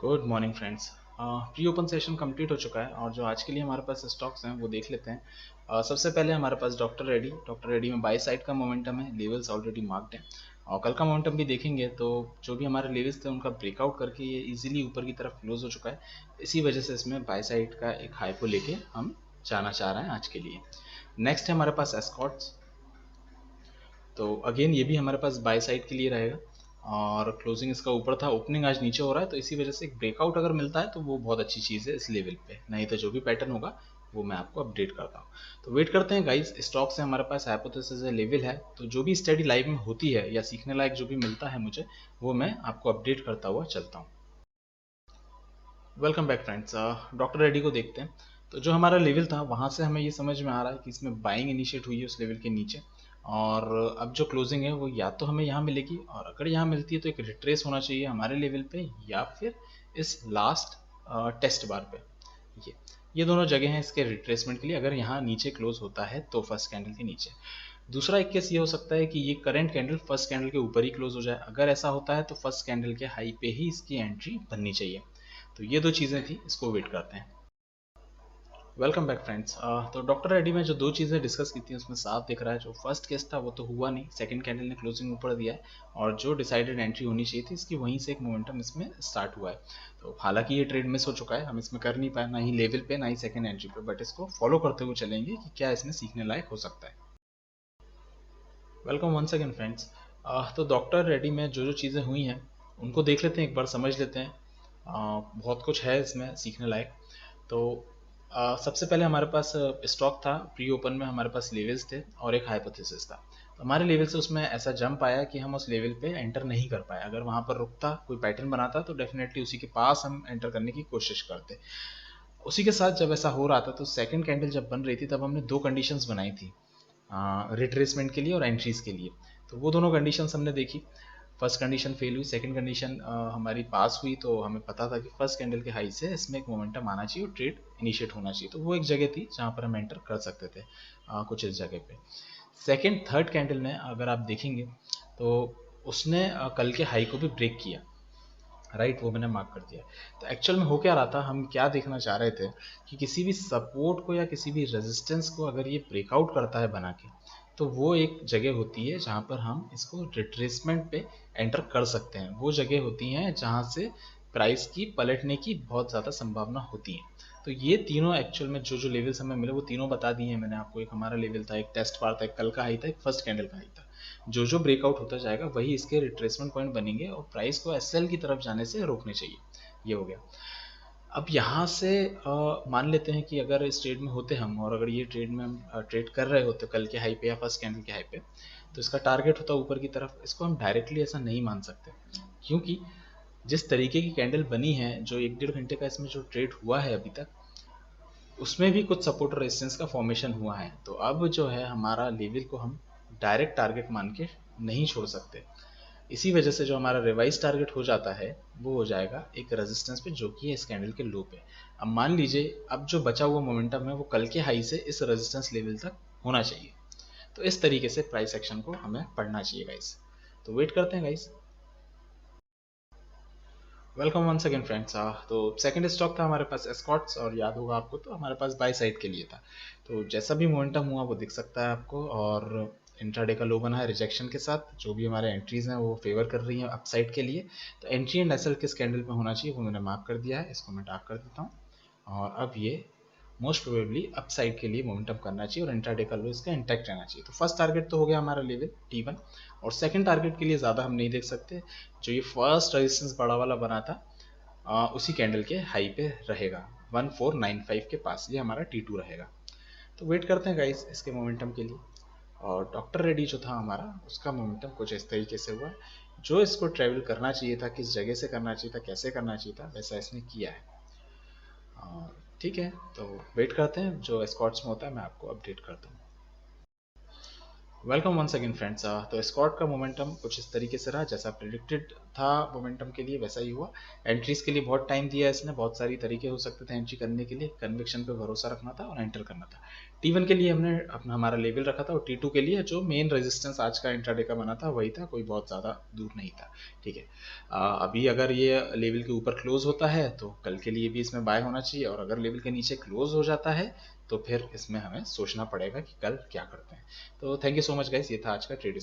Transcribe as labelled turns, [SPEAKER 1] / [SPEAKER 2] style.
[SPEAKER 1] Good morning friends. Pre open session complete हो चुका है और जो आज के लिए हमारे पास स्टॉक्स हैं वो देख लेते हैं। सबसे पहले हमारे पास डॉक्टर रेडी में बाय साइड का मोमेंटम है, लेवल्स ऑलरेडी मार्क्ड हैं और कल का मोमेंटम भी देखेंगे तो जो भी हमारे लेवल्स थे उनका ब्रेकआउट करके ये इजीली ऊपर की तरफ क्लोज हो चुका है। इसी वजह से इसमें बाय साइड का एक हाई को लेके हम जाना चाह रहे हैं आज के लिए। नेक्स्ट है हमारे पास एस्कॉर्ट्स। तो अगेन ये भी हमारे पास बाय साइड के लिए रहेगा और क्लोजिंग इसका ऊपर था, ओपनिंग आज नीचे हो रहा है, तो इसी वजह से एक ब्रेकआउट अगर मिलता है तो वो बहुत अच्छी चीज़ है इस लेवल पे, नहीं तो जो भी पैटर्न होगा वो मैं आपको अपडेट करता हूँ। तो वेट करते हैं गाइस। स्टॉक से हमारे पास हाइपोथेसिस है, लेवल है, तो जो भी स्टडी लाइव में होती है या सीखने लायक जो भी मिलता है मुझे वो मैं आपको अपडेट करता हुआ चलता हूँ। Welcome back friends. Doctor ready को देखते हैं। तो जो हमारा लेवल था वहाँ से हमें ये समझ में आ रहा है कि इसमें बाइंग इनिशिएट हुई है उस लेवल के नीचे और अब जो क्लोजिंग है वो या तो हमें यहाँ मिलेगी और अगर यहाँ मिलती है तो एक रिट्रेस होना चाहिए हमारे लेवल पे या फिर इस लास्ट टेस्ट बार पे। ये दोनों जगह हैं इसके रिट्रेसमेंट के लिए। अगर यहाँ नीचे क्लोज होता है तो फर्स्ट कैंडल के नीचे। दूसरा एक केस ये हो सकता है कि ये करंट कैंडल फर्स्ट कैंडल के ऊपर ही क्लोज हो जाए। अगर ऐसा होता है तो फर्स्ट कैंडल के हाई पे ही इसकी एंट्री बननी चाहिए। तो ये दो चीज़ें थी, इसको वेट करते हैं। Welcome back friends. तो डॉक्टर रेड्डी में जो दो चीज़ें डिस्कस की थी उसमें साफ दिख रहा है जो फर्स्ट केस था वो तो हुआ नहीं, सेकंड कैंडल ने क्लोजिंग ऊपर दिया है और जो डिसाइडेड एंट्री होनी चाहिए थी इसकी वहीं से एक मोमेंटम इसमें स्टार्ट हुआ है। तो हालांकि ये ट्रेड मिस हो चुका है, हम इसमें कर नहीं पाए ना ही लेवल पे ना ही सेकंड एंट्री पे, बट इसको फॉलो करते हुए चलेंगे कि क्या इसमें सीखने लायक हो सकता है। Welcome once again friends. तो डॉक्टर रेड्डी में जो जो चीज़ें हुई हैं उनको देख लेते हैं, एक बार समझ लेते हैं। बहुत कुछ है इसमें सीखने लायक। तो सबसे पहले हमारे पास स्टॉक था, प्री ओपन में हमारे पास लेवल्स थे और एक हाइपोथेसिस था। तो हमारे लेवल से उसमें ऐसा जंप आया कि हम उस लेवल पे एंटर नहीं कर पाए। अगर वहाँ पर रुकता, कोई पैटर्न बनाता तो डेफिनेटली उसी के पास हम एंटर करने की कोशिश करते। उसी के साथ जब ऐसा हो रहा था तो सेकंड कैंडल जब बन रही थी तब हमने दो कंडीशंस बनाई थी रिट्रेसमेंट के लिए और एंट्रीज के लिए। तो वो दोनों कंडीशंस हमने देखी। फर्स्ट कंडीशन फेल हुई, सेकंड कंडीशन हमारी पास हुई। तो हमें पता था कि फर्स्ट कैंडल के हाई से इसमें एक मोमेंटम आना चाहिए और ट्रेड इनिशिएट होना चाहिए। तो वो एक जगह थी जहाँ पर हम एंटर कर सकते थे कुछ इस जगह पे। सेकंड थर्ड कैंडल में अगर आप देखेंगे तो उसने कल के हाई को भी ब्रेक किया, राइट, वो मैंने मार्क कर दिया। तो एक्चुअल में हो क्या रहा था, हम क्या देखना चाह रहे थे कि किसी भी सपोर्ट को या किसी भी रेजिस्टेंस को अगर ये ब्रेकआउट करता है बना के तो वो एक जगह होती है जहाँ पर हम इसको रिट्रेसमेंट पे एंटर कर सकते हैं। वो जगह होती हैं जहाँ से प्राइस की पलटने की बहुत ज़्यादा संभावना होती है। तो ये तीनों एक्चुअल में जो जो लेवल्स हमें मिले वो तीनों बता दिए हैं मैंने आपको। एक हमारा लेवल था, एक टेस्ट बार था, एक कल का हाई था, एक फर्स्ट कैंडल का हाई था। जो जो ब्रेकआउट होता जाएगा वही इसके रिट्रेसमेंट पॉइंट बनेंगे और प्राइस को एसएल की तरफ जाने से रोकने चाहिए। ये हो गया। अब यहाँ से मान लेते हैं कि अगर इस ट्रेड में होते हम और अगर ये ट्रेड में हम ट्रेड कर रहे होते कल के हाई पे या फर्स्ट कैंडल के हाई पे, तो इसका टारगेट होता ऊपर की तरफ। इसको हम डायरेक्टली ऐसा नहीं मान सकते क्योंकि जिस तरीके की कैंडल बनी है, जो एक डेढ़ घंटे का इसमें जो ट्रेड हुआ है अभी तक, उसमें भी कुछ सपोर्ट और रेजिस्टेंस का फॉर्मेशन हुआ है। तो अब जो है हमारा लेवल को हम डायरेक्ट टारगेट मान के नहीं छोड़ सकते। इसी वजह से जो हमारा रिवाइज टारगेट हो जाता है वो हो जाएगा एक रेजिस्टेंस पे जो कि है इस कैंडल के लो पे। अब मान लीजिए अब जो बचा हुआ मोमेंटम है वो कल के हाई से इस रेजिस्टेंस लेवल तक होना चाहिए। तो इस तरीके से प्राइस एक्शन को हमें पढ़ना चाहिए गाइस। तो वेट करते हैं guys. Welcome once again friends. तो सेकंड स्टॉक था हमारे पास एस्कॉर्ट्स और याद होगा आपको तो हमारे पास बाय साइड के लिए था। तो जैसा भी मोमेंटम हुआ वो दिख सकता है आपको और इंट्राडे का लो बना है रिजेक्शन के साथ। जो भी हमारे एंट्रीज हैं वो फेवर कर रही हैं अपसाइड के लिए। तो एंट्री एंड एसएल किस कैंडल पे होना चाहिए वो मैंने मार्क कर दिया है, इसको मैं डार्क कर देता हूँ। और अब ये मोस्ट प्रोबेबली अपसाइड के लिए मोमेंटम करना चाहिए और इंट्राडे का लो इसका इंटैक्ट रहना चाहिए। तो फर्स्ट टारगेट तो हो गया हमारा लेवल T1 और सेकंड टारगेट के लिए ज़्यादा हम नहीं देख सकते। जो ये फर्स्ट रेजिस्टेंस बड़ा वाला बना था उसी कैंडल के हाई पे रहेगा 1495 के पास, ये हमारा T2 रहेगा। तो वेट करते हैं गाइस इसके मोमेंटम के लिए। और डॉक्टर रेडी जो था हमारा उसका मोमेंटम कुछ इस तरीके से हुआ। जो इसको ट्रेवल करना चाहिए था, किस जगह से करना चाहिए था, कैसे करना चाहिए था, वैसा इसने किया है। ठीक है, तो वेट करते हैं, जो एस्कॉर्ट्स में होता है मैं आपको अपडेट करता हूँ। Welcome once again friends. तो स्कॉट का मोमेंटम कुछ इस तरीके से रहा जैसा प्रिडिक्टेड था मोमेंटम के लिए वैसा ही हुआ। एंट्रीज के लिए बहुत टाइम दिया इसने, बहुत सारी तरीके हो सकते थे एंट्री करने के लिए, कन्विक्शन पे भरोसा रखना था और एंटर करना था। T1 के लिए हमने अपना हमारा लेवल रखा था और T2 के लिए जो मेन रेजिस्टेंस आज का इंट्राडे का बना था वही था, कोई बहुत ज़्यादा दूर नहीं था। ठीक है, अभी अगर ये लेवल के ऊपर क्लोज होता है तो कल के लिए भी इसमें बाय होना चाहिए, और अगर लेवल के नीचे क्लोज हो जाता है तो फिर इसमें हमें सोचना पड़ेगा कि कल क्या करते हैं। तो thank you so much guys, ये था आज का ट्रेड।